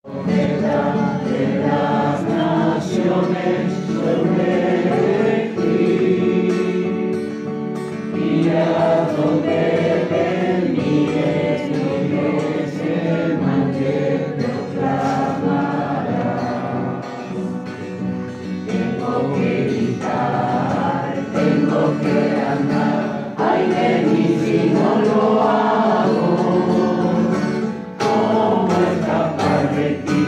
De las naciones sobre ti, y a donde te mires, mires el mal que proclamará. Tengo que gritar, tengo que andar, ay de mí si no lo hago. ¿Cómo escapar de ti?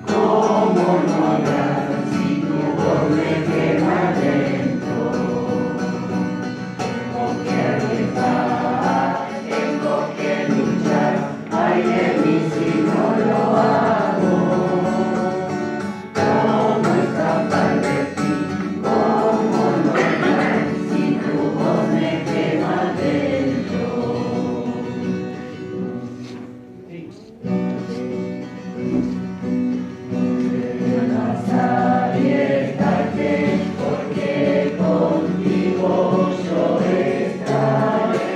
¿Cómo no hablar si tu voz me quema dentro? Tengo que arriesgar, tengo que luchar, ay de mí si no lo hago. ¿Cómo escapar de ti? ¿Cómo no hablar si tu voz me quema dentro? Arriesgarte, porque contigo yo estaré.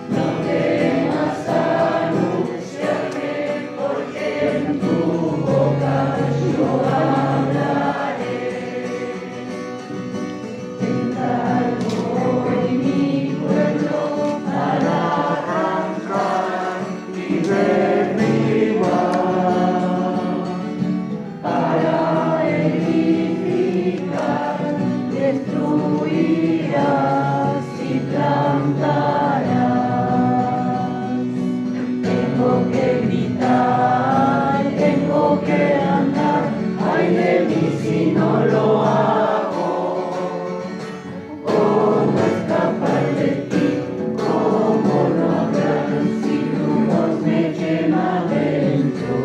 No temas anunciarme, porque en tu boca yo hablaré. Encargo hoy mi pueblo para arrancar y derribar, para edificar, destruirás y plantarás. Tengo que gritar, tengo que andar, ay de mí si no lo hago. ¿Cómo escapar de ti? ¿Cómo no hablar si tu voz me quema dentro?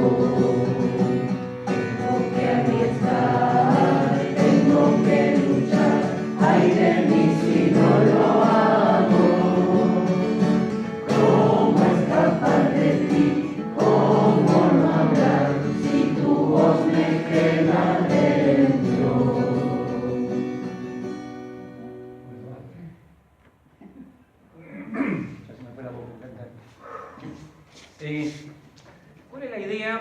Tengo que arriesgar, tengo que luchar, ay de mí si no lo hago. ¿Cómo escapar de ti? ¿Cómo no hablar si tu voz me quema dentro? Ya se me fue la boca, cantar. ¿Cuál es la idea?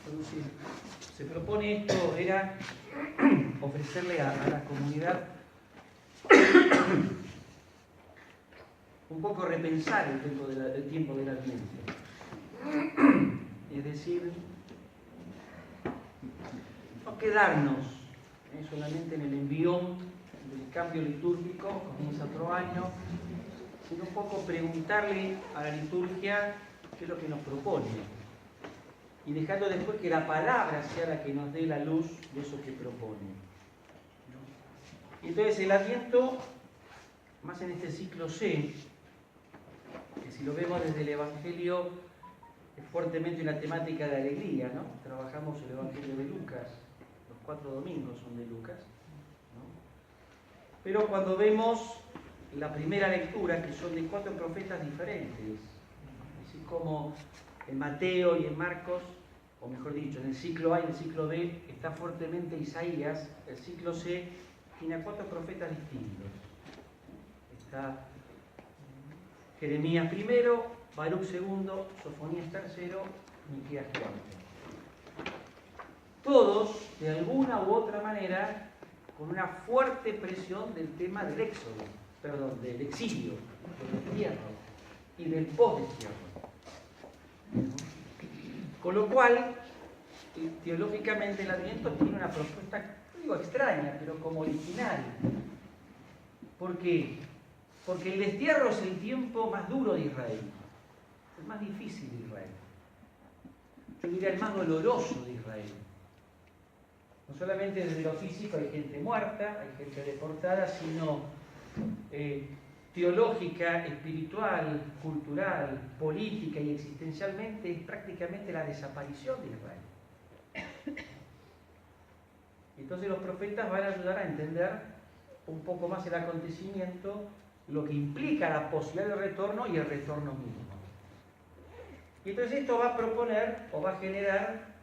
Cuando se propone esto, era ofrecerle a la comunidad un poco repensar el tiempo del Adviento. Es decir, no quedarnos solamente en el envión del cambio litúrgico, comienza otro año, sino un poco preguntarle a la liturgia qué es lo que nos propone. Y dejando después que la palabra sea la que nos dé la luz de eso que propone. Y entonces el Adviento, más en este ciclo C, que si lo vemos desde el Evangelio, es fuertemente una temática de alegría, ¿no? Trabajamos el Evangelio de Lucas, los 4 domingos son de Lucas, ¿no? Pero cuando vemos la primera lectura, que son de 4 profetas diferentes, así como en Mateo y en Marcos, o mejor dicho, en el ciclo A y en el ciclo B está fuertemente Isaías, el ciclo C tiene a 4 profetas distintos. Está Jeremías primero, Baruch segundo, Sofonías tercero, Miqueas cuarto. Todos, de alguna u otra manera, con una fuerte presión del tema del éxodo, del exilio, del destierro y del postdestierro. Con lo cual, teológicamente el Adviento tiene una propuesta, no digo extraña, pero como original. ¿Por qué? Porque el destierro es el tiempo más duro de Israel, el más difícil de Israel. Yo diría el más doloroso de Israel. No solamente desde lo físico hay gente muerta, hay gente deportada, sino teológica, espiritual, cultural, política y existencialmente es prácticamente la desaparición de Israel. Entonces los profetas van a ayudar a entender un poco más el acontecimiento, lo que implica la posibilidad de retorno y el retorno mismo. Y entonces esto va a proponer o va a generar,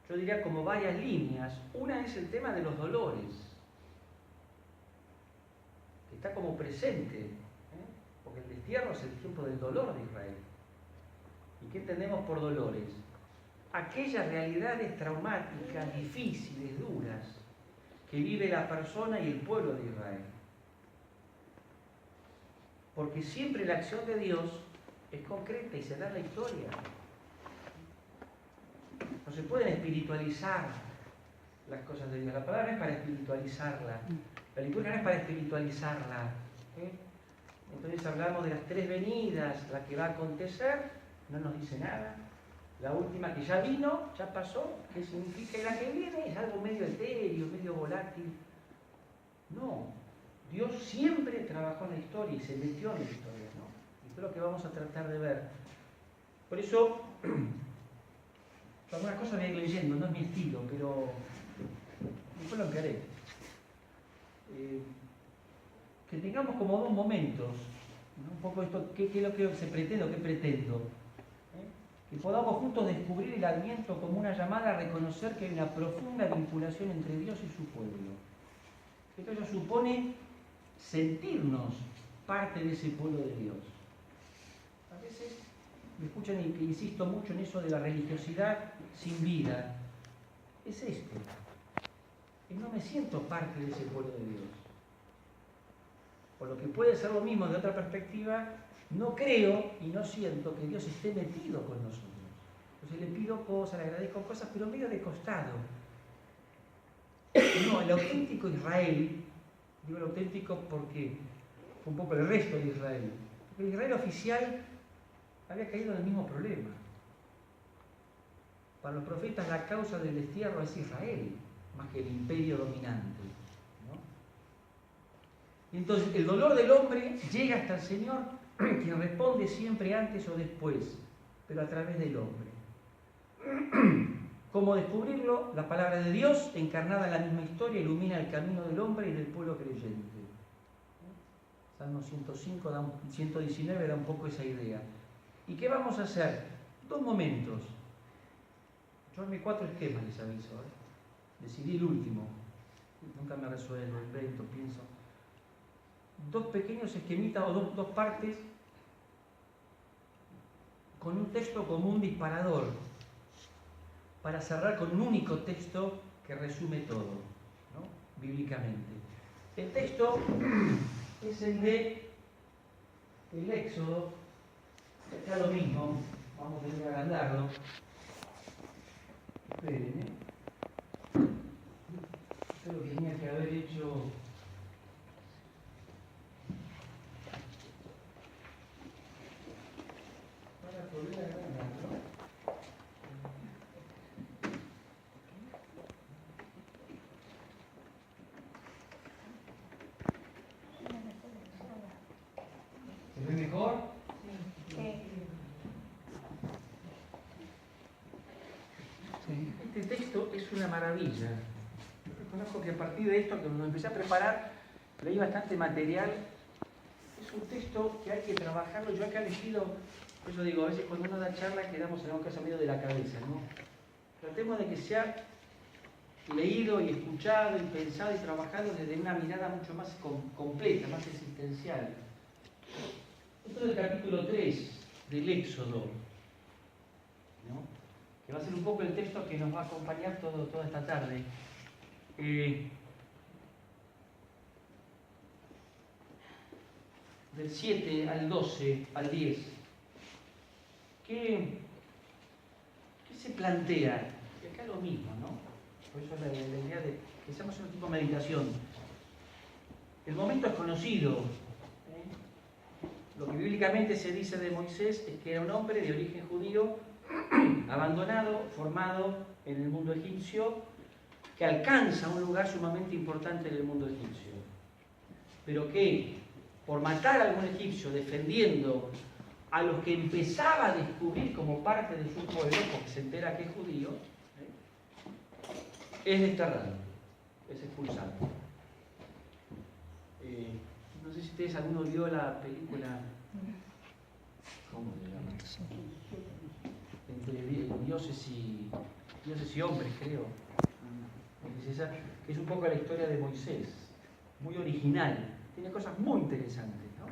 yo diría, como varias líneas. Una es el tema de los dolores, que está como presente, porque el destierro es el tiempo del dolor de Israel. ¿Y qué entendemos por dolores? Aquellas realidades traumáticas, difíciles, duras, que vive la persona y el pueblo de Israel. Porque siempre la acción de Dios es concreta y se da en la historia. No se pueden espiritualizar las cosas de Dios. La palabra no es para espiritualizarla. La liturgia no es para espiritualizarla. Entonces hablamos de las 3 venidas, la que va a acontecer, no nos dice nada. La última que ya vino, ya pasó, ¿qué significa? Y la que viene es algo medio etéreo, medio volátil. No, Dios siempre trabajó en la historia y se metió en la historia, ¿no? Y esto es lo que vamos a tratar de ver. Por eso, algunas cosas voy a ir leyendo, no es mi estilo, pero después lo haré. Que tengamos como 2 momentos, ¿no? Un poco esto, ¿qué es lo que se pretende o qué pretendo? Que podamos juntos descubrir el Adviento como una llamada a reconocer que hay una profunda vinculación entre Dios y su pueblo. Esto supone sentirnos parte de ese pueblo de Dios. A veces me escuchan y que insisto mucho en eso de la religiosidad sin vida. Es esto. Que no me siento parte de ese pueblo de Dios. Por lo que puede ser lo mismo de otra perspectiva, no creo y no siento que Dios esté metido con nosotros. Entonces le pido cosas, le agradezco cosas, pero medio de costado. No, el auténtico Israel, digo el auténtico porque fue un poco el resto de Israel. Porque el Israel oficial había caído en el mismo problema. Para los profetas la causa del destierro es Israel, más que el imperio dominante. Y entonces el dolor del hombre llega hasta el Señor, quien responde siempre antes o después, pero a través del hombre. ¿Cómo descubrirlo? La palabra de Dios, encarnada en la misma historia, ilumina el camino del hombre y del pueblo creyente. Salmo 119 da un poco esa idea. ¿Y qué vamos a hacer? 2 momentos. Yo armé 4 esquemas, les aviso. Decidí el último. Nunca me resuelvo, invento, pienso. 2 pequeños esquemitas o 2 partes con un texto común disparador para cerrar con un único texto que resume todo, ¿no? Bíblicamente. El texto es el de el Éxodo, está lo mismo, vamos a tener que agrandarlo. Esperen, Esto lo tenía que haber hecho. ¿Se ve mejor? Sí. Este texto es una maravilla. Yo reconozco que a partir de esto, cuando empecé a preparar, leí bastante material. Es un texto que hay que trabajarlo. Yo acá he elegido, por eso digo, a veces cuando uno da charla quedamos en algo que es medio de la cabeza, ¿no? Tratemos de que sea leído y escuchado y pensado y trabajado desde una mirada mucho más completa, más existencial. Esto es el capítulo 3 del Éxodo, ¿no? Que va a ser un poco el texto que nos va a acompañar toda esta tarde. Del 7 al 12, al 10. ¿Qué se plantea? Y acá lo mismo, ¿no? Por eso la idea de que seamos un tipo de meditación. El momento es conocido. Lo que bíblicamente se dice de Moisés es que era un hombre de origen judío, abandonado, formado en el mundo egipcio, que alcanza un lugar sumamente importante en el mundo egipcio. Pero que, por matar a algún egipcio defendiendo a los que empezaba a descubrir como parte de su pueblo, porque se entera que es judío, es desterrado, es expulsado. No sé si ustedes alguno vio la película, ¿cómo se llama? Entre dioses y hombres, creo. Que es un poco la historia de Moisés, muy original, tiene cosas muy interesantes, ¿no?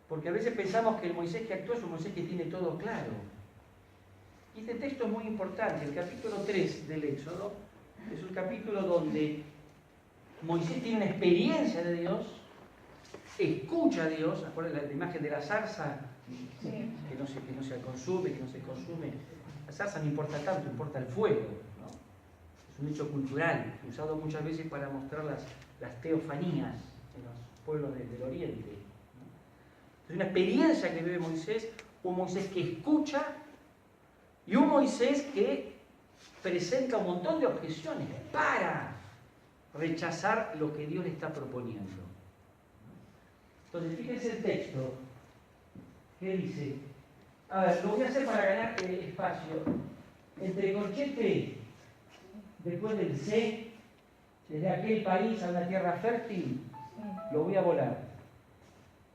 Porque a veces pensamos que el Moisés que actúa es un Moisés que tiene todo claro. Y este texto es muy importante. El capítulo 3 del Éxodo es un capítulo donde Moisés tiene una experiencia de Dios, escucha a Dios. ¿Acuerdan la imagen de la zarza? Sí. Que no se consume, que no se consume. La zarza no importa tanto, importa el fuego, ¿no? Es un hecho cultural, usado muchas veces para mostrar las teofanías en los pueblos del Oriente, ¿no? Es una experiencia que vive Moisés, un Moisés que escucha y un Moisés que presenta un montón de objeciones para rechazar lo que Dios le está proponiendo. Entonces, fíjense el texto. ¿Qué dice? A ver, lo voy a hacer para ganar espacio. Entre corchete, después del C, desde aquel país a una tierra fértil, lo voy a volar.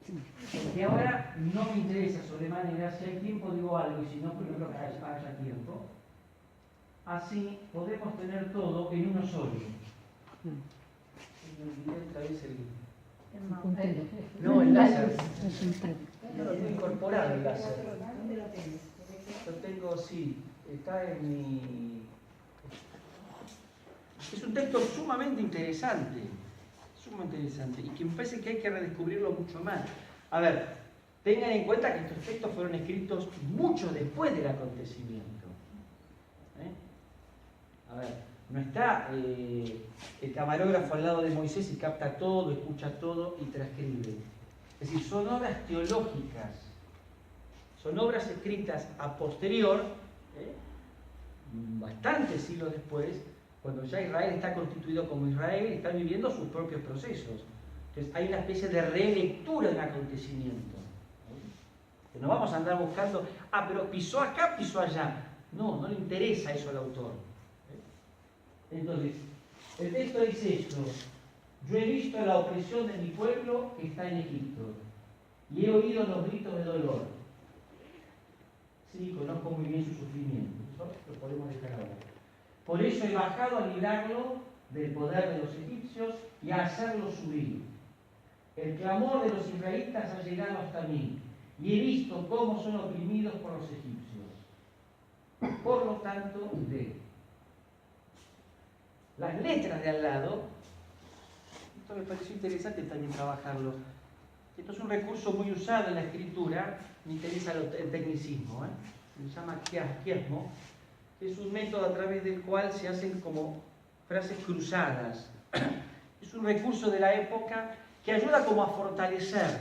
Porque ahora no me interesa sobremanera, si hay tiempo digo algo, y si no, pues no creo que haya tiempo. Así podemos tener todo en uno solo. Me olvidé otra vez no, el láser. No lo tengo incorporado el láser. ¿Dónde lo tienes? Lo tengo, sí, está en mi... Es un texto sumamente interesante, y que me parece que hay que redescubrirlo mucho más. A ver, tengan en cuenta que estos textos fueron escritos mucho después del acontecimiento. A ver, no está el camarógrafo al lado de Moisés y capta todo, escucha todo y transcribe. Es decir, son obras teológicas, son obras escritas a posterior, bastantes siglos después, cuando ya Israel está constituido como Israel y está viviendo sus propios procesos. Entonces hay una especie de relectura del acontecimiento. Que no vamos a andar buscando, pero pisó acá, pisó allá. No, no le interesa eso al autor. Entonces, el texto dice esto: yo he visto la opresión de mi pueblo que está en Egipto, y he oído los gritos de dolor. Sí, conozco muy bien su sufrimiento, eso lo podemos dejar ahora. Por eso he bajado a librarlo del poder de los egipcios y a hacerlo subir. El clamor de los israelitas ha llegado hasta mí, y he visto cómo son oprimidos por los egipcios. Por lo tanto, las letras de al lado, esto me pareció interesante también trabajarlo. Esto es un recurso muy usado en la escritura, me interesa el tecnicismo, se llama quiasmo, que es un método a través del cual se hacen como frases cruzadas. Es un recurso de la época que ayuda como a fortalecer,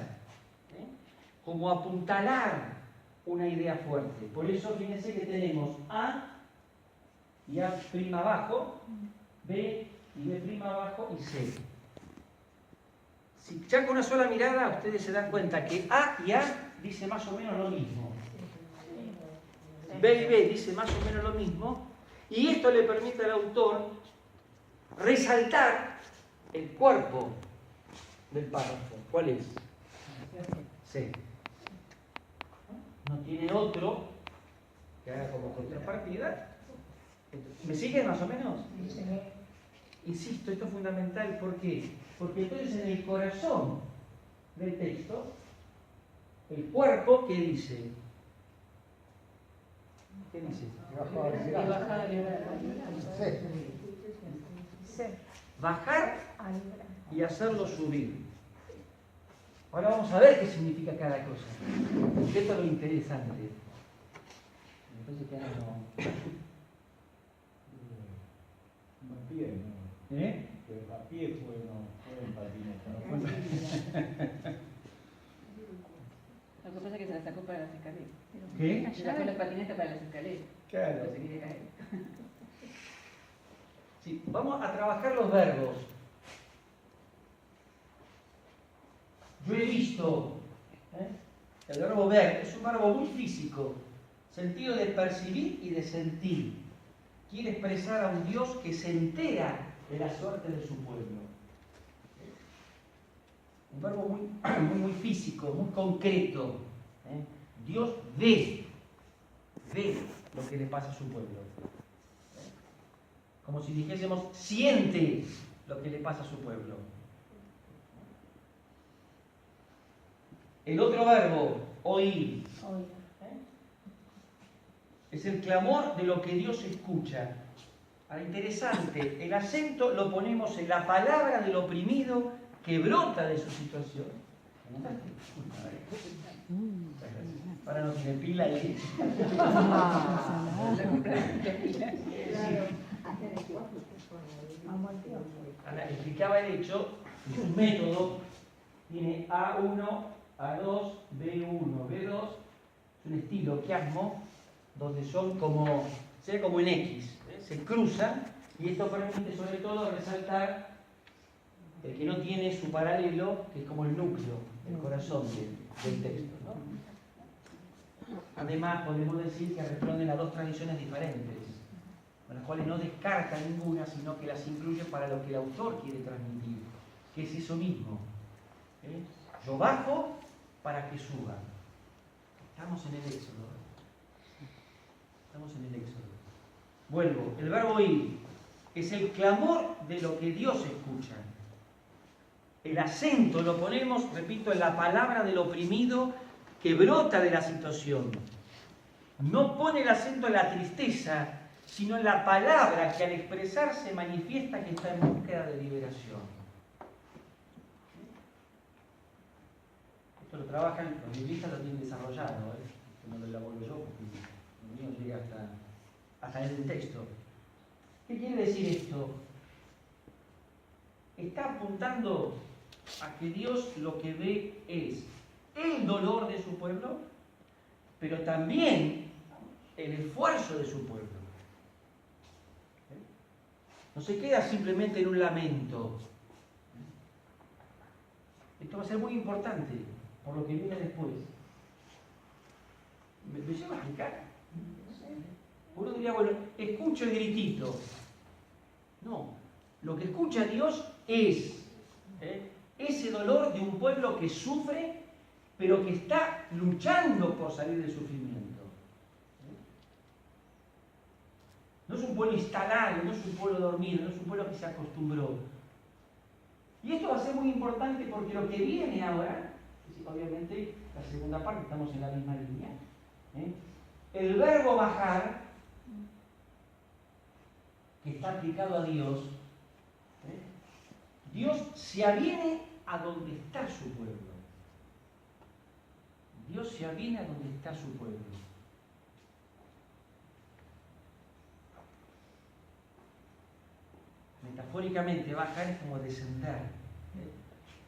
como a apuntalar una idea fuerte. Por eso fíjense que tenemos A y A' abajo, B y B' abajo y C. Si ya con una sola mirada ustedes se dan cuenta que A y A dice más o menos lo mismo. B y B dice más o menos lo mismo, y esto le permite al autor resaltar el cuerpo del párrafo. ¿Cuál es? C. No tiene otro que haga como contrapartida. ¿Me siguen más o menos? Insisto, esto es fundamental. ¿Por qué? Porque entonces en el corazón del texto, el cuerpo, ¿qué dice? ¿Qué dice? Bajar y hacerlo subir. Ahora vamos a ver qué significa cada cosa. Porque esto es lo interesante. Me parece que ahora no. A pie, no. Que a pie fue en patineta. Lo que pasa es que se la sacó para las escaleras. ¿Qué? Se sacó la patineta para las escaleras. Claro. No se quería caer. Sí, vamos a trabajar los verbos. Yo he visto, el verbo ver es un verbo muy físico, sentido de percibir y de sentir. Quiere expresar a un Dios que se entera de la suerte de su pueblo. Un verbo muy físico, muy concreto. Dios ve lo que le pasa a su pueblo. Como si dijésemos, siente lo que le pasa a su pueblo. El otro verbo, oír, Oye. es el clamor de lo que Dios escucha. Ahora, interesante, el acento lo ponemos en la palabra del oprimido que brota de su situación. Ahora no tiene pila ahí. Ahora, explicaba el hecho, es un método, tiene A1, A2, B1, B2, es un estilo quiasmo, donde son como, sea como en X, se cruzan, y esto permite sobre todo resaltar el que no tiene su paralelo, que es como el núcleo, el corazón del texto, ¿no? Además, podemos decir que responden a dos tradiciones diferentes, con las cuales no descarta ninguna, sino que las incluye para lo que el autor quiere transmitir, que es eso mismo. Yo bajo para que suba. Estamos en el Éxodo. Estamos en el Éxodo. Vuelvo, el verbo oír es el clamor de lo que Dios escucha. El acento lo ponemos, repito, en la palabra del oprimido que brota de la situación. No pone el acento en la tristeza, sino en la palabra que al expresarse manifiesta que está en búsqueda de liberación. Esto lo trabajan, los libristas lo tienen desarrollado, no lo elaboro yo, porque el mío llega hasta el texto. ¿Qué quiere decir esto? Está apuntando a que Dios lo que ve es el dolor de su pueblo, pero también el esfuerzo de su pueblo. No se queda simplemente en un lamento. Esto va a ser muy importante por lo que viene después. ¿Me llevo a explicar? Uno diría, bueno, escucho el gritito. No, lo que escucha Dios es ese dolor de un pueblo que sufre, pero que está luchando por salir del sufrimiento. No es un pueblo instalado, no es un pueblo dormido, no es un pueblo que se acostumbró. Y esto va a ser muy importante porque lo que viene ahora, obviamente la segunda parte, estamos en la misma línea, el verbo bajar, que está aplicado a Dios, Dios se aviene a donde está su pueblo. Dios se aviene a donde está su pueblo. Metafóricamente, bajar es como descender.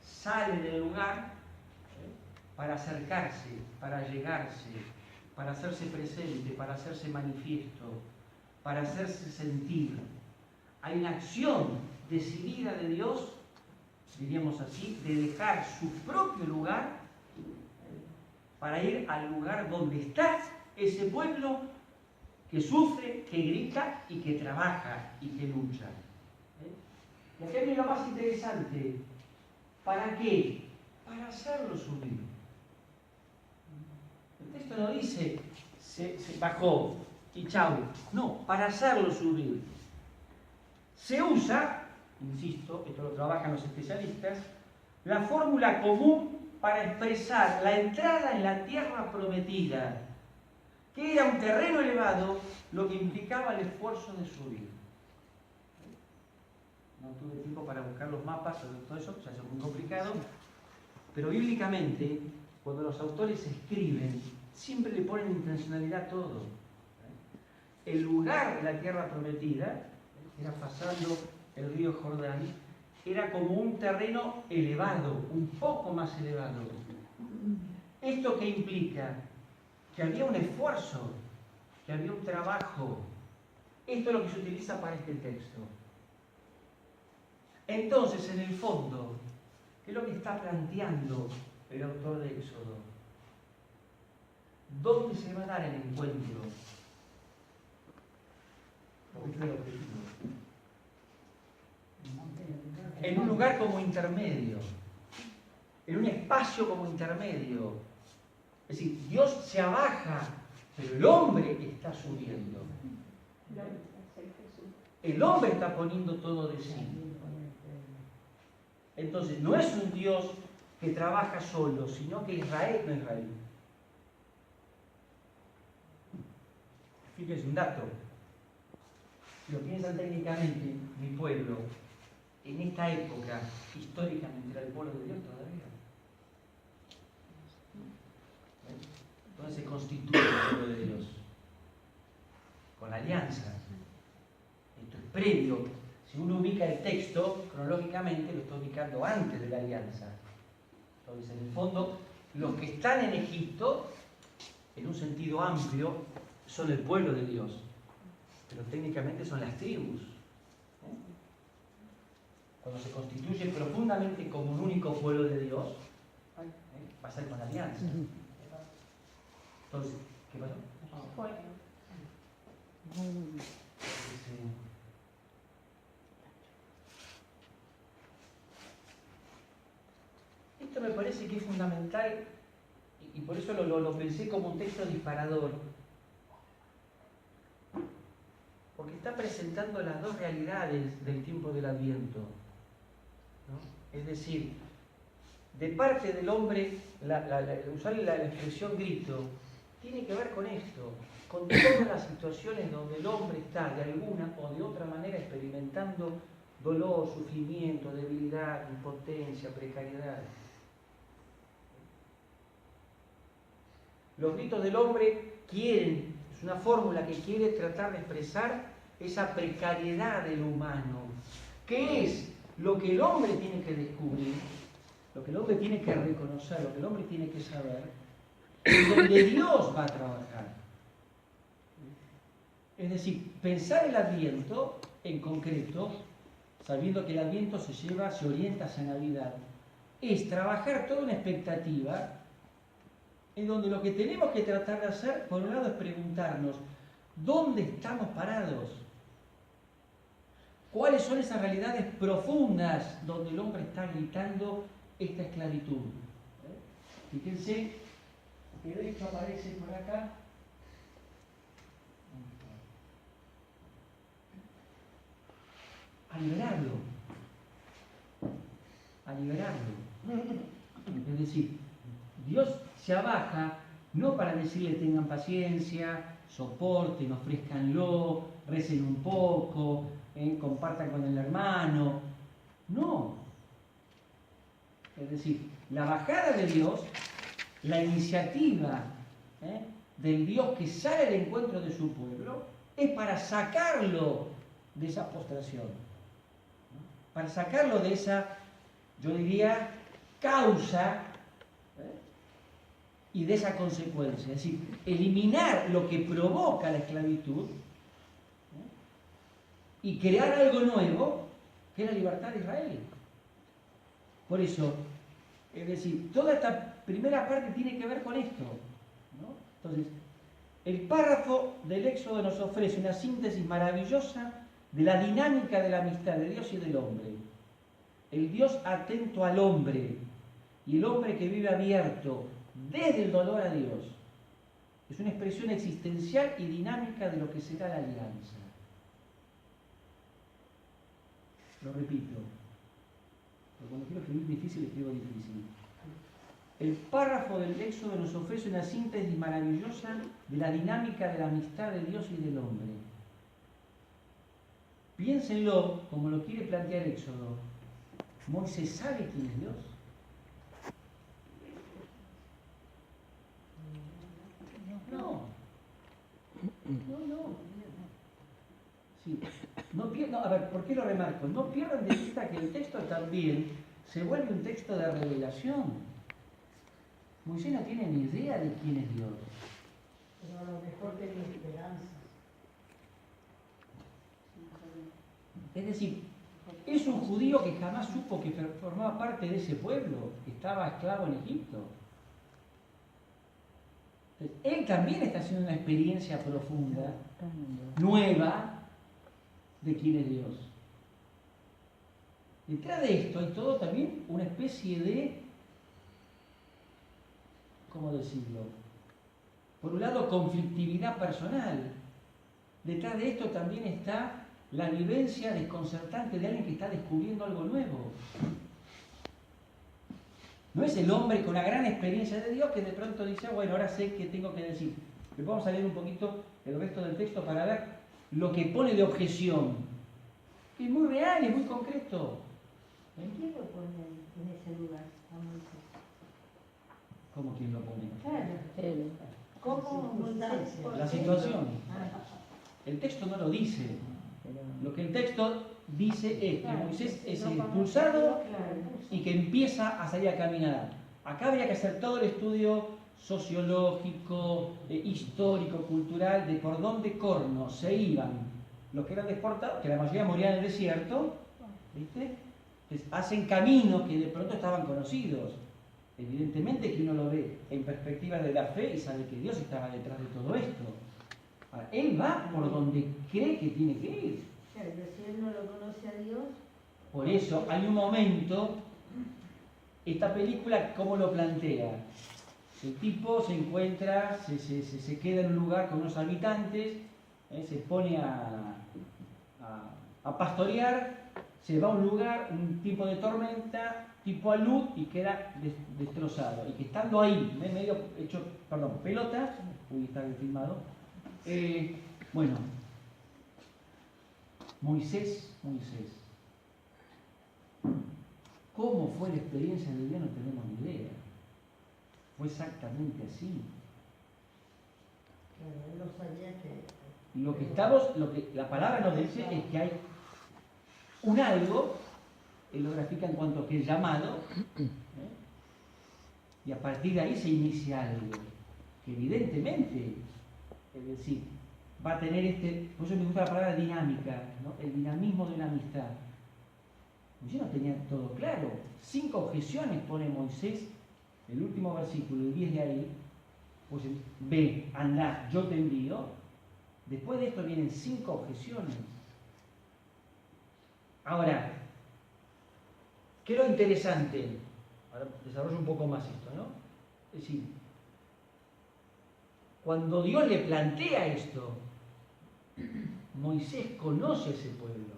Sale del lugar para acercarse, para llegarse, para hacerse presente, para hacerse manifiesto, para hacerse sentir. Hay una acción decidida de Dios, diríamos así, de dejar su propio lugar para ir al lugar donde está ese pueblo que sufre, que grita y que trabaja y que lucha. Y aquí viene lo más interesante. ¿Para qué? Para hacerlo subir. El texto no dice se bajó y chau. No, para hacerlo subir. Se usa, insisto, esto lo trabajan los especialistas, la fórmula común para expresar la entrada en la tierra prometida, que era un terreno elevado, lo que implicaba el esfuerzo de subir. No tuve tiempo para buscar los mapas sobre todo eso, ya es muy complicado, pero bíblicamente, cuando los autores escriben, siempre le ponen intencionalidad a todo. El lugar de la tierra prometida, era pasando el río Jordán, era como un terreno elevado, un poco más elevado. ¿Esto qué implica? Que había un esfuerzo, que había un trabajo. Esto es lo que se utiliza para este texto. Entonces, en el fondo, ¿qué es lo que está planteando el autor de Éxodo? ¿Dónde se va a dar el encuentro? En un lugar como intermedio, en un espacio como intermedio. Es decir, Dios se abaja, pero el hombre está subiendo. El hombre está poniendo todo de sí. Entonces, no es un Dios que trabaja solo, sino que Israel no es Israel. Fíjense un dato. Si lo piensan técnicamente, mi pueblo, en esta época, históricamente, era el pueblo de Dios todavía. Entonces se constituye el pueblo de Dios. Con la alianza. Esto es previo. Si uno ubica el texto, cronológicamente lo está ubicando antes de la alianza. Entonces, en el fondo, los que están en Egipto, en un sentido amplio, son el pueblo de Dios. Pero técnicamente son las tribus. Cuando se constituye profundamente como un único pueblo de Dios, va a ser con la alianza. Entonces, ¿qué pasó? Esto me parece que es fundamental y por eso lo pensé como un texto disparador. Porque está presentando las dos realidades del tiempo del Adviento, ¿no? Es decir, de parte del hombre, usar la expresión grito, tiene que ver con esto, con todas las situaciones donde el hombre está de alguna o de otra manera experimentando dolor, sufrimiento, debilidad, impotencia, precariedad. Los gritos del hombre quieren, es una fórmula que quiere tratar de expresar esa precariedad del humano. ¿Qué es lo que el hombre tiene que descubrir? Lo que el hombre tiene que reconocer, lo que el hombre tiene que saber, es donde Dios va a trabajar. Es decir, pensar el Adviento en concreto, sabiendo que el Adviento se orienta hacia Navidad, es trabajar toda una expectativa en donde lo que tenemos que tratar de hacer, por un lado, es preguntarnos ¿dónde estamos parados? ¿Cuáles son esas realidades profundas donde el hombre está gritando esta esclavitud? Fíjense que esto aparece por acá. A liberarlo. A liberarlo. Es decir, Dios se abaja no para decirle tengan paciencia, soporten, ofrézcanlo, recen un poco, compartan con el hermano. No. Es decir, la bajada de Dios, la iniciativa del Dios que sale al encuentro de su pueblo, es para sacarlo de esa postración, ¿no? Para sacarlo de esa, yo diría, causa y de esa consecuencia. Es decir, eliminar lo que provoca la esclavitud y crear algo nuevo, que es la libertad de Israel. Por eso, es decir, toda esta primera parte tiene que ver con esto, ¿no? Entonces, el párrafo del Éxodo nos ofrece una síntesis maravillosa de la dinámica de la amistad de Dios y del hombre. El Dios atento al hombre y el hombre que vive abierto desde el dolor a Dios. Es una expresión existencial y dinámica de lo que será la alianza. Lo repito, porque cuando quiero escribir difícil, escribo difícil. El párrafo del Éxodo nos ofrece una síntesis maravillosa de la dinámica de la amistad de Dios y del hombre. Piénsenlo como lo quiere plantear Éxodo. ¿Moisés sabe quién es Dios? No. Sí. A ver, ¿por qué lo remarco? No pierdan de vista que el texto también se vuelve un texto de revelación. Moisés no tiene ni idea de quién es Dios. Pero a lo mejor tenía esperanza. Es decir, es un judío que jamás supo que formaba parte de ese pueblo, que estaba esclavo en Egipto. Entonces, él también está haciendo una experiencia profunda, nueva, de quién es Dios. Detrás de esto hay todo también una especie de, ¿cómo decirlo? Por un lado, conflictividad personal. Detrás de esto también está la vivencia desconcertante de alguien que está descubriendo algo nuevo. No es el hombre con una gran experiencia de Dios que de pronto dice, bueno, ahora sé qué tengo que decir. Pero vamos a leer un poquito el resto del texto para ver lo que pone de objeción. Que es muy real y muy concreto. ¿Quién lo pone en ese lugar a Moisés? ¿Cómo quién lo pone? Claro. ¿Cómo Moisés? ¿Por La qué? situación. Ah, El texto no lo dice. Lo que el texto dice es que claro, Moisés es no expulsado claro. y que empieza a salir a caminar. Acá habría que hacer todo el estudio sociológico, histórico, cultural, de por dónde corno se iban los que eran deportados, que la mayoría morían en el desierto, ¿viste? Entonces, hacen caminos que de pronto estaban conocidos. Evidentemente que uno lo ve en perspectiva de la fe y sabe que Dios estaba detrás de todo esto. Ahora, él va por donde cree que tiene que ir. Claro, pero si él no lo conoce a Dios, Por eso hay un momento, esta película, ¿cómo lo plantea? El tipo se encuentra, se queda en un lugar con unos habitantes, se pone a pastorear, se va a un lugar, un tipo de tormenta, tipo alud, y queda destrozado. Y que estando ahí, medio hecho, pelota, uy, está filmado, bueno, Moisés, ¿cómo fue la experiencia de Dios? No tenemos ni idea. Fue exactamente así. claro, él no sabía que... Lo que la palabra nos dice es que hay un algo, él lo grafica en cuanto a que es llamado, y a partir de ahí se inicia algo, que evidentemente, es decir, va a tener por eso me gusta la palabra dinámica, ¿no? El dinamismo de una amistad. Moisés no tenía todo claro. 5 objeciones pone Moisés, el último versículo, el 10 de ahí, pues ve, anda, yo te envío. Después de esto vienen 5 objeciones. Ahora, ¿qué es lo interesante? Ahora desarrollo un poco más esto, ¿no? Es decir, cuando Dios le plantea esto, Moisés conoce a ese pueblo.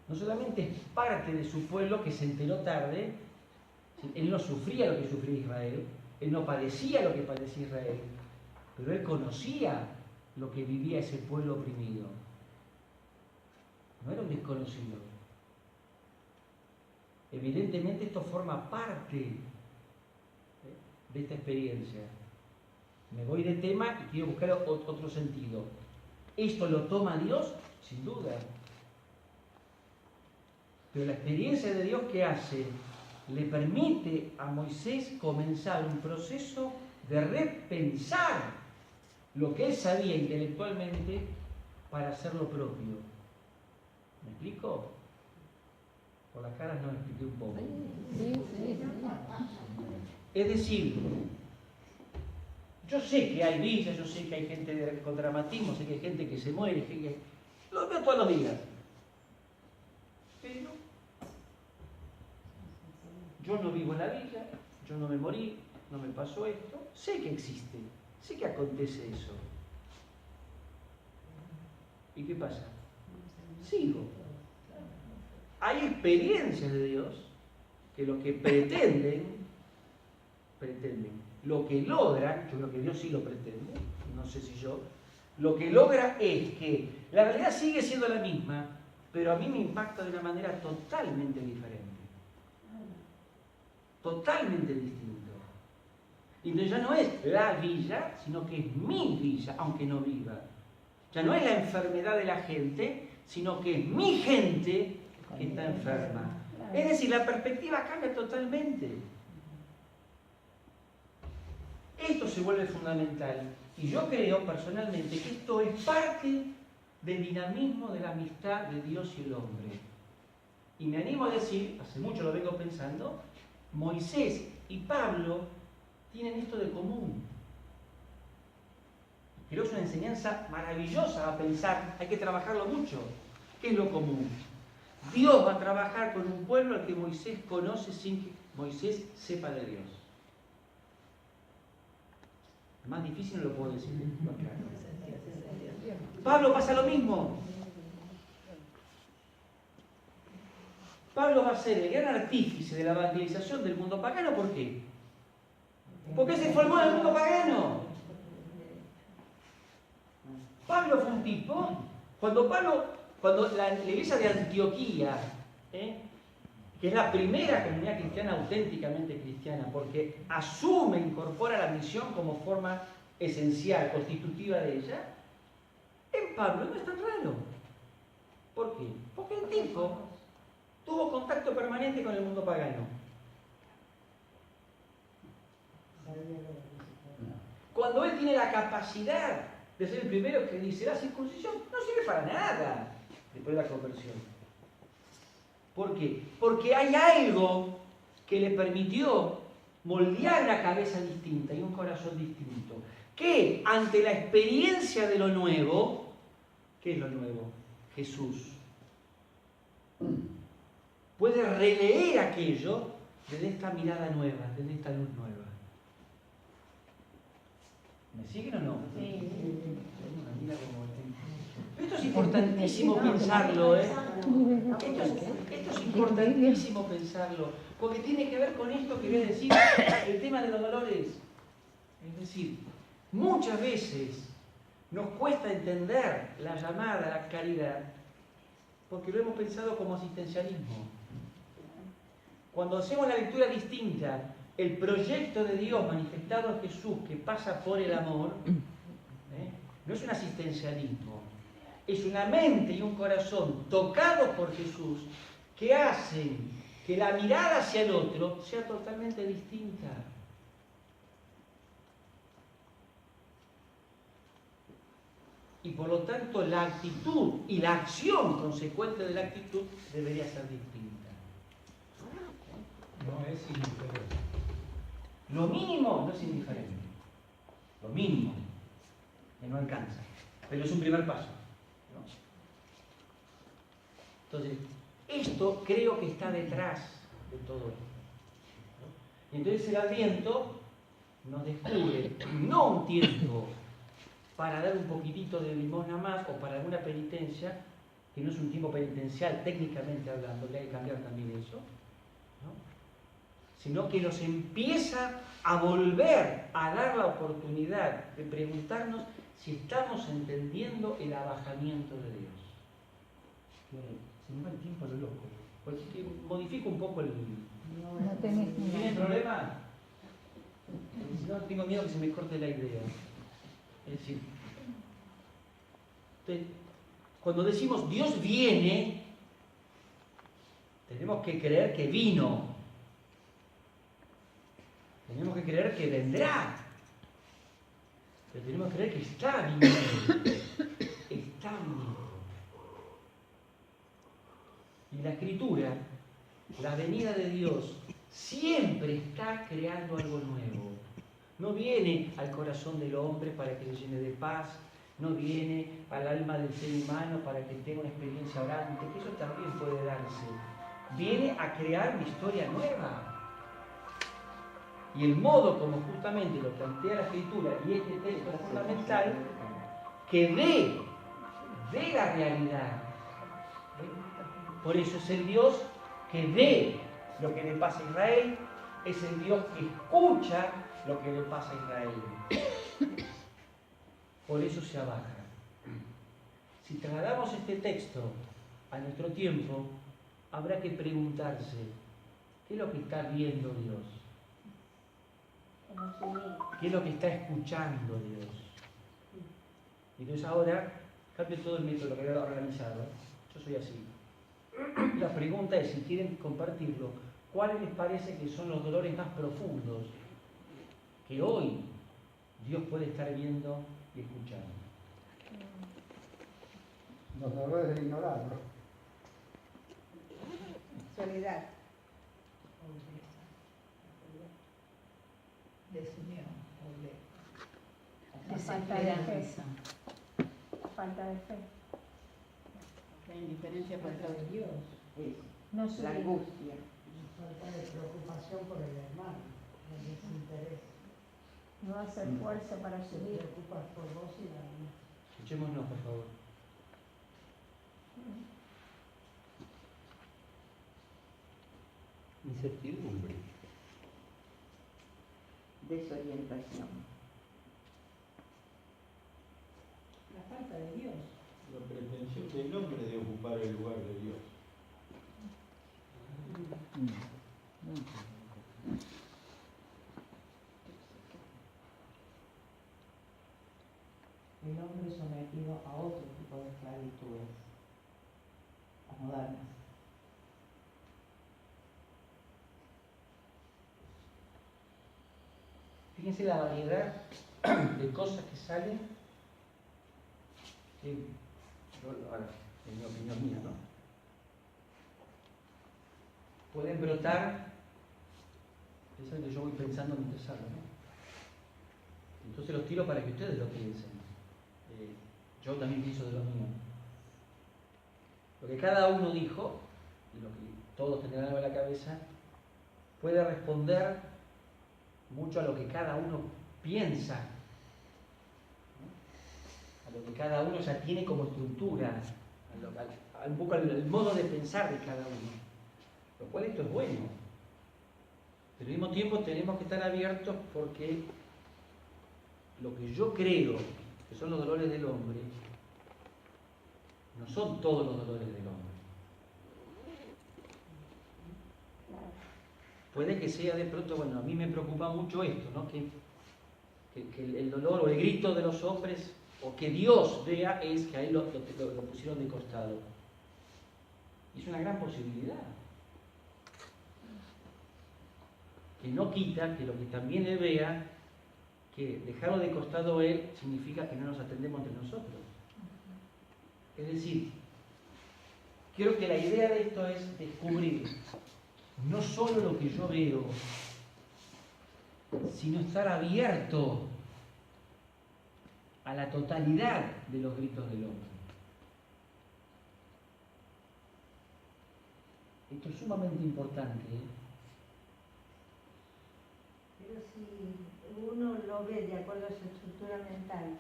No solamente es parte de su pueblo que se enteró tarde, él no sufría lo que sufría Israel, él no padecía lo que padecía Israel, pero él conocía lo que vivía ese pueblo oprimido. No era un desconocido. Evidentemente esto forma parte de esta experiencia. Me voy de tema y quiero buscar otro sentido. ¿Esto lo toma Dios? Sin duda. Pero la experiencia de Dios que hace le permite a Moisés comenzar un proceso de repensar lo que él sabía intelectualmente para hacer lo propio. ¿Me explico? Por las caras no me expliqué un poco. Es decir, yo sé que hay villas, yo sé que hay gente con dramatismo, sé que hay gente que se muere, lo veo todos los días. Pero yo no vivo en la villa, yo no me morí, no me pasó esto, sé que existe, sé que acontece eso. ¿Y qué pasa? Sigo. Hay experiencias de Dios que lo que pretenden, lo que logran, yo creo que Dios sí lo pretende, no sé si yo, lo que logra es que la realidad sigue siendo la misma, pero a mí me impacta de una manera totalmente diferente. Totalmente distinto. Y entonces ya no es la villa, sino que es mi villa, aunque no viva. Ya no es la enfermedad de la gente, sino que es mi gente que está enferma. Es decir, la perspectiva cambia totalmente. Esto se vuelve fundamental. Y yo creo personalmente que esto es parte del dinamismo de la amistad de Dios y el hombre. Y me animo a decir, hace mucho lo vengo pensando, Moisés y Pablo tienen esto de común. Creo que es una enseñanza maravillosa a pensar, hay que trabajarlo mucho. ¿Qué es lo común? Dios va a trabajar con un pueblo al que Moisés conoce sin que Moisés sepa de Dios. Más difícil no lo puedo decir. Pablo pasa lo mismo. Pablo va a ser el gran artífice de la evangelización del mundo pagano. ¿Por qué? Porque se formó en el mundo pagano. Pablo fue un tipo, cuando la iglesia de Antioquía, que es la primera comunidad cristiana auténticamente cristiana, porque asume, incorpora la misión como forma esencial, constitutiva de ella, en Pablo no es tan raro. ¿Por qué? Porque el tipo tuvo contacto permanente con el mundo pagano. Cuando él tiene la capacidad de ser el primero que dice la circuncisión no sirve para nada después de la conversión. ¿Por qué? Porque hay algo que le permitió moldear una cabeza distinta y un corazón distinto. Que ante la experiencia de lo nuevo, ¿qué es lo nuevo? Jesús. Puede releer aquello desde esta mirada nueva, desde esta luz nueva. ¿Me siguen o no? Sí. Esto es importantísimo pensarlo, ¿eh? Esto es importantísimo pensarlo, porque tiene que ver con esto que voy a decir, el tema de los dolores. Es decir, muchas veces nos cuesta entender la llamada a la caridad, porque lo hemos pensado como asistencialismo. Cuando hacemos la lectura distinta, el proyecto de Dios manifestado en Jesús que pasa por el amor, no es un asistencialismo, es una mente y un corazón tocados por Jesús que hacen que la mirada hacia el otro sea totalmente distinta. Y por lo tanto la actitud y la acción consecuente de la actitud debería ser distinta. No es indiferente. Lo mínimo no es indiferente. Lo mínimo, que no alcanza. Pero es un primer paso, ¿no? Entonces, esto creo que está detrás de todo esto, ¿no? Y entonces el Adviento nos descubre no un tiempo para dar un poquitito de limosna más o para alguna penitencia, que no es un tiempo penitencial técnicamente hablando, que hay que cambiar también eso, ¿no? Sino que nos empieza a volver a dar la oportunidad de preguntarnos si estamos entendiendo el abajamiento de Dios. Se me va el tiempo a lo loco. Porque modifico un poco el... No tenés ¿Tiene problema? Si no, tengo miedo que se me corte la idea. Es decir, cuando decimos Dios viene, tenemos que creer que vino. Tenemos que creer que vendrá. Pero tenemos que creer que está viniendo. Está viniendo. Y la Escritura, la venida de Dios, siempre está creando algo nuevo. No viene al corazón del hombre para que se llene de paz, no viene al alma del ser humano para que tenga una experiencia orante, que eso también puede darse. Viene a crear una historia nueva. Y el modo como justamente lo plantea la Escritura, y este texto es fundamental, que ve la realidad. Por eso es el Dios que ve lo que le pasa a Israel, es el Dios que escucha lo que le pasa a Israel. Por eso se abaja. Si trasladamos este texto a nuestro tiempo, habrá que preguntarse, ¿qué es lo que está viendo Dios? ¿Qué es lo que está escuchando Dios? Y entonces ahora, cambio todo el método que había organizado. Yo soy así. La pregunta es, si quieren compartirlo, ¿cuáles les parece que son los dolores más profundos que hoy Dios puede estar viendo y escuchando? Los dolores de ignorarlo. Soledad. desunión, La falta de fe. Falta de fe. La indiferencia por falta de Dios, no la angustia. falta de preocupación por el hermano, el desinterés. No hacer fuerza para Te subir. preocupas por vos y la demás. Escuchémonos, por favor. Incertidumbre. Desorientación. La falta de Dios. La pretensión del hombre de ocupar el lugar de Dios. El hombre sometido a otro tipo de esclavitudes, las modernas. Fíjense la variedad de cosas que salen, que ahora, en mi opinión mía, ¿no? Pueden brotar, eso es lo que yo voy pensando mientras hablo, ¿no? Entonces los tiro para que ustedes lo piensen. Yo también pienso de lo mío. Lo que cada uno dijo, y lo que todos tendrán algo en la cabeza, puede responder mucho a lo que cada uno piensa, ¿no? A lo que cada uno ya tiene como estructura, a un poco al modo de pensar de cada uno. Lo cual esto es bueno. Pero al mismo tiempo tenemos que estar abiertos porque lo que yo creo que son los dolores del hombre no son todos los dolores del hombre. Puede que sea de pronto, bueno, a mí me preocupa mucho esto, ¿no? Que el dolor o el grito de los hombres, o que Dios vea, es que a él lo pusieron de costado. Y es una gran posibilidad. Que no quita que lo que también él vea, que dejarlo de costado él, significa que no nos atendemos entre nosotros. Es decir, creo que la idea de esto es descubrir no solo lo que yo veo, sino estar abierto a la totalidad de los gritos del hombre. Esto es sumamente importante, ¿eh? Pero si uno lo ve de acuerdo a su estructura mental,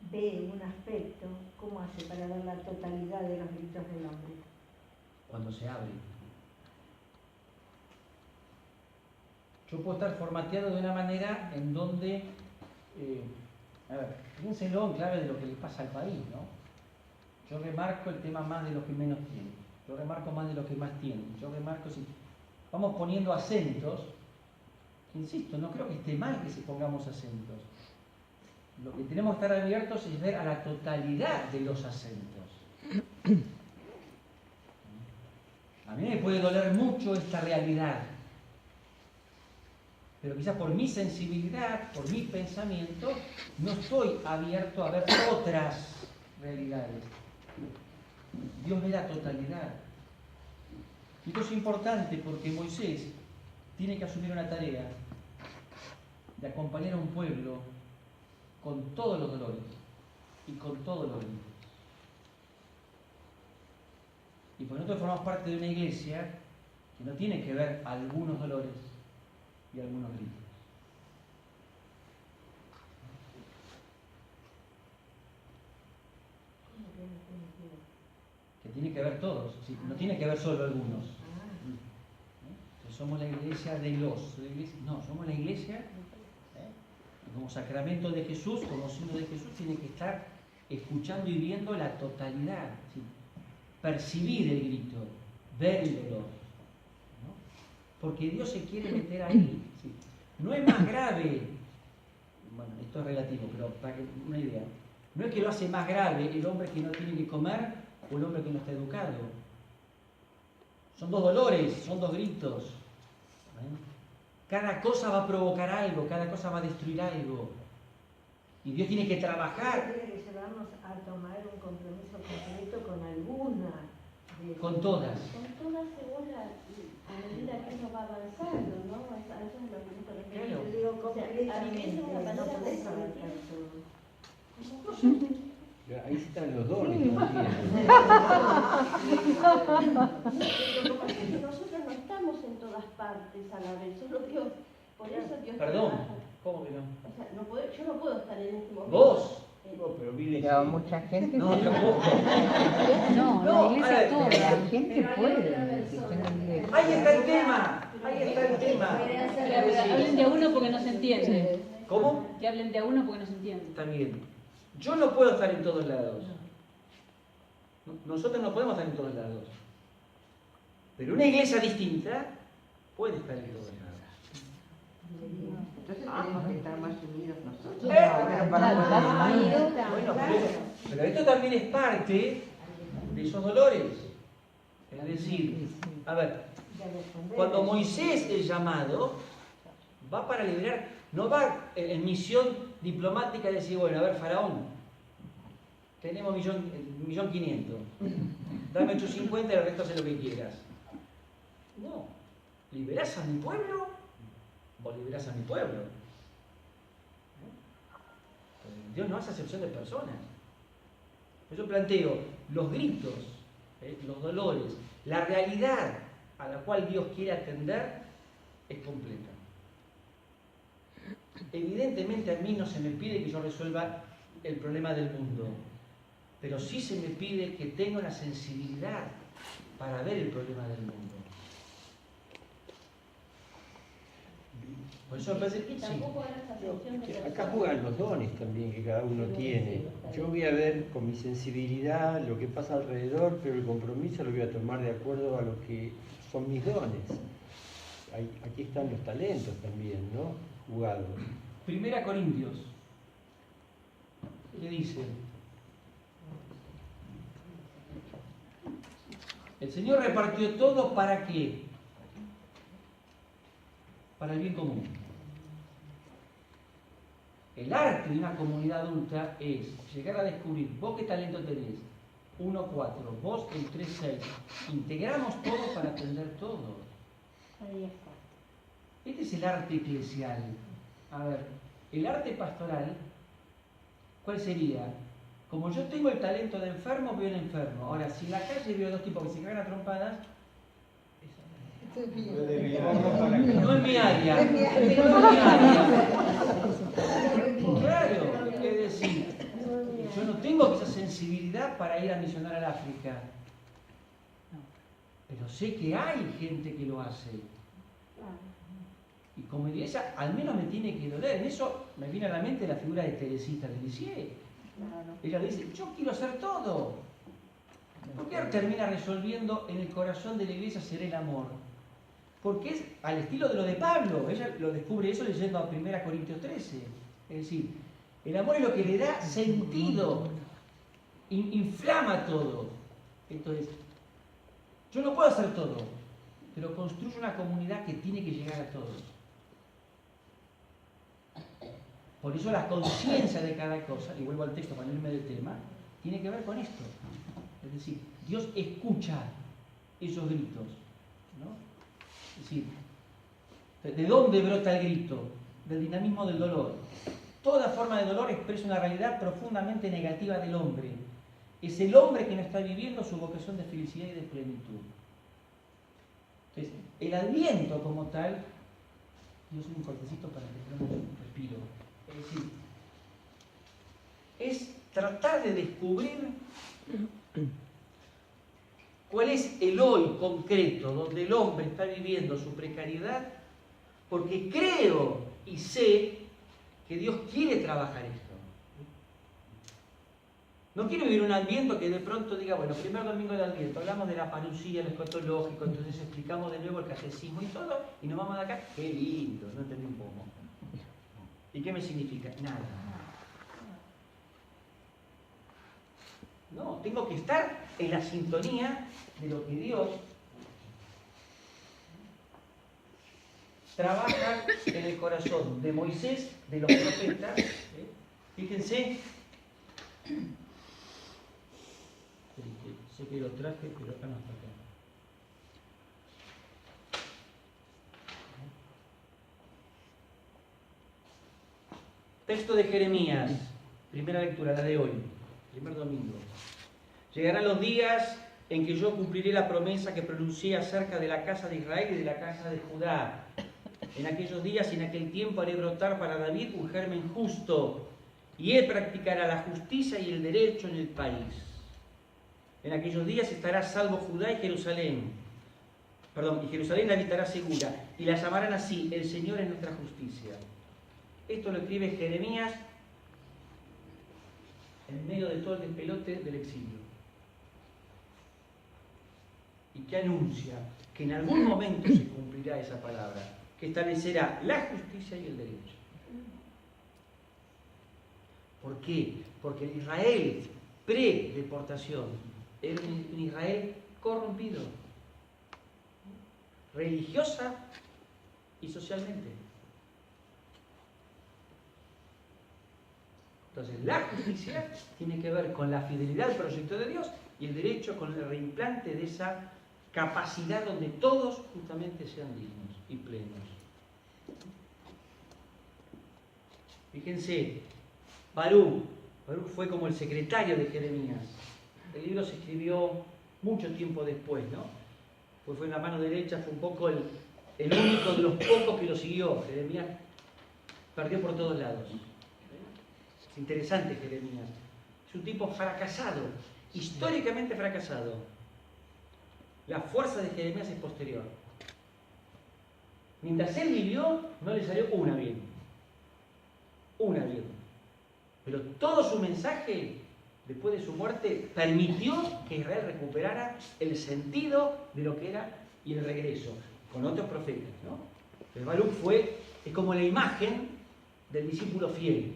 ve un aspecto, ¿cómo hace para ver la totalidad de los gritos del hombre? Cuando se abre. Yo puedo estar formateado de una manera en donde, a ver, piénselo en clave de lo que le pasa al país, ¿no? Yo remarco el tema más de los que menos tienen, yo remarco más de los que más tienen, yo remarco si vamos poniendo acentos, que insisto, no creo que esté mal que se pongamos acentos. Lo que tenemos que estar abiertos es ver a la totalidad de los acentos. A mí me puede doler mucho esta realidad, pero quizás por mi sensibilidad, por mi pensamiento, no estoy abierto a ver otras realidades. Dios ve la totalidad. Y esto es importante porque Moisés tiene que asumir una tarea de acompañar a un pueblo con todos los dolores y con todos los gritos. Y por nosotros formamos parte de una iglesia que no tiene que ver algunos dolores y algunos gritos. Que tiene que ver todos, ¿sí? No tiene que ver solo algunos. Entonces somos la iglesia de los, no, somos la iglesia, como sacramento de Jesús, como signo de Jesús, tiene que estar escuchando y viendo la totalidad, ¿sí? Percibir el grito, ver el dolor, ¿no? Porque Dios se quiere meter ahí, ¿sí? No es más grave, bueno, esto es relativo, pero para que una idea, no es que lo hace más grave el hombre que no tiene que comer o el hombre que no está educado. Son dos dolores, son dos gritos, ¿eh? Cada cosa va a provocar algo, cada cosa va a destruir algo. Y Dios tiene que trabajar. Tiene que llevarnos a tomar un compromiso concreto con alguna de Con todas. Con todas según a medida que uno va avanzando, ¿no? A eso es lo que me refiero. Claro. Yo digo O sea, completamente, a mí me no parece podés que abarcar sí. todo. Ahí están los dones que uno tiene. Nosotros no estamos en todas partes a la vez, solo Dios. Por eso Dios Perdón, trabaja. ¿cómo que no? O sea, yo no puedo estar en este momento. ¿Vos? No, pero mire, Pero mucha gente No, sí. tampoco. No, No, la iglesia a ver, toda, la gente pero hay puede. otra que persona. está en la iglesia. Ahí está el tema. Ahí está el tema. Que hablen de a uno porque no se entiende. ¿Cómo? Que hablen de a uno porque no se entiende. Está bien. Yo no puedo estar en todos lados. Nosotros no podemos estar en todos lados. Pero una iglesia distinta puede estar en todos lados. Entonces tenemos que estar más unidos nosotros. Bueno, pero esto también es parte de esos dolores. Es decir, a ver, cuando Moisés es llamado, va para liberar, no va en misión diplomática de decir, bueno, a ver, Faraón, tenemos 1.500.000, dame 850 y el resto hace lo que quieras. No, liberás a mi pueblo, vos liberás a mi pueblo. Dios no hace acepción de personas. Yo planteo los gritos, los dolores, la realidad a la cual Dios quiere atender es completa. Evidentemente a mí no se me pide que yo resuelva el problema del mundo, pero sí se me pide que tenga una sensibilidad para ver el problema del mundo. Por eso me parece que sí. Tampoco hagas acepción de Acá personas. juegan los dones también que cada uno tiene. Yo voy a ver con mi sensibilidad lo que pasa alrededor, pero el compromiso lo voy a tomar de acuerdo a lo que son mis dones. Aquí están los talentos también, ¿no? Jugados. 1 Corintios, ¿qué dice? El Señor repartió todo ¿para qué? Para el bien común. El arte de una comunidad adulta es llegar a descubrir, vos qué talento tenés, 1-4, vos el 3-6. Integramos todo para atender todo. Ahí está. Este es el arte eclesial. A ver, el arte pastoral, ¿cuál sería? Como yo tengo el talento de enfermo, veo un enfermo. Ahora, si en la calle veo dos tipos que se cagan a trompadas, no es mi área. No es mi área. Claro, es decir, yo no tengo esa sensibilidad para ir a misionar al África. Pero sé que hay gente que lo hace. Y como iglesia, al menos me tiene que doler. En eso me viene a la mente la figura de Teresita de Lisieux. Ella dice, yo quiero hacer todo. ¿Por qué termina resolviendo en el corazón de la iglesia ser el amor? Porque es al estilo de lo de Pablo. Ella lo descubre eso leyendo a 1 Corintios 13. Es decir, el amor es lo que le da sentido, inflama todo. Entonces, yo no puedo hacer todo, pero construyo una comunidad que tiene que llegar a todos. Por eso la conciencia de cada cosa, y vuelvo al texto para no irme del tema, tiene que ver con esto. Es decir, Dios escucha esos gritos, ¿no? Es decir, ¿de dónde brota el grito? Del dinamismo del dolor. Toda forma de dolor expresa una realidad profundamente negativa del hombre. Es el hombre que no está viviendo su vocación de felicidad y de plenitud. Entonces, el Adviento como tal, yo soy un cortecito para que tengamos un respiro. Es decir, es tratar de descubrir cuál es el hoy concreto donde el hombre está viviendo su precariedad, porque creo y sé que Dios quiere trabajar esto. No quiero vivir un Adviento que de pronto diga, bueno, primer domingo de Adviento, hablamos de la parucía, lo escatológico, entonces explicamos de nuevo el catecismo y todo, y nos vamos de acá, qué lindo, no entendí un poco. ¿Y qué me significa? Nada. No, tengo que estar en la sintonía de lo que Dios trabaja en el corazón de Moisés, de los profetas. Fíjense. Sé que lo traje, pero acá no está acá. Texto de Jeremías, primera lectura, la de hoy, primer domingo. Llegarán los días en que yo cumpliré la promesa que pronuncié acerca de la casa de Israel y de la casa de Judá. En aquellos días y en aquel tiempo haré brotar para David un germen justo, y él practicará la justicia y el derecho en el país. En aquellos días estará salvo Judá y Jerusalén. Y Jerusalén habitará segura, y la llamarán así: el Señor es nuestra justicia. Esto lo escribe Jeremías en medio de todo el despelote del exilio. Y que anuncia que en algún momento se cumplirá esa palabra, que establecerá la justicia y el derecho. ¿Por qué? Porque el Israel pre-deportación era un Israel corrompido, religiosa y socialmente. Entonces, la justicia tiene que ver con la fidelidad al proyecto de Dios y el derecho con el reimplante de esa capacidad donde todos justamente sean dignos y plenos. Fíjense, Baruch fue como el secretario de Jeremías. El libro se escribió mucho tiempo después, ¿no? Pues fue en la mano derecha, fue un poco el único de los pocos que lo siguió. Jeremías perdió por todos lados. Es interesante Jeremías. Es un tipo fracasado, históricamente fracasado. La fuerza de Jeremías es posterior. Mientras él vivió, no le salió una bien. Una bien. Pero todo su mensaje, después de su muerte, permitió que Israel recuperara el sentido de lo que era y el regreso, con otros profetas, ¿no? El Baruch es como la imagen del discípulo fiel,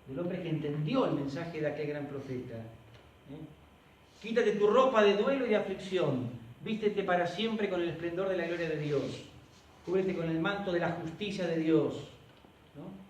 del hombre que entendió el mensaje de aquel gran profeta. Quítate tu ropa de duelo y de aflicción, vístete para siempre con el esplendor de la gloria de Dios, cúbrete con el manto de la justicia de Dios, ¿no?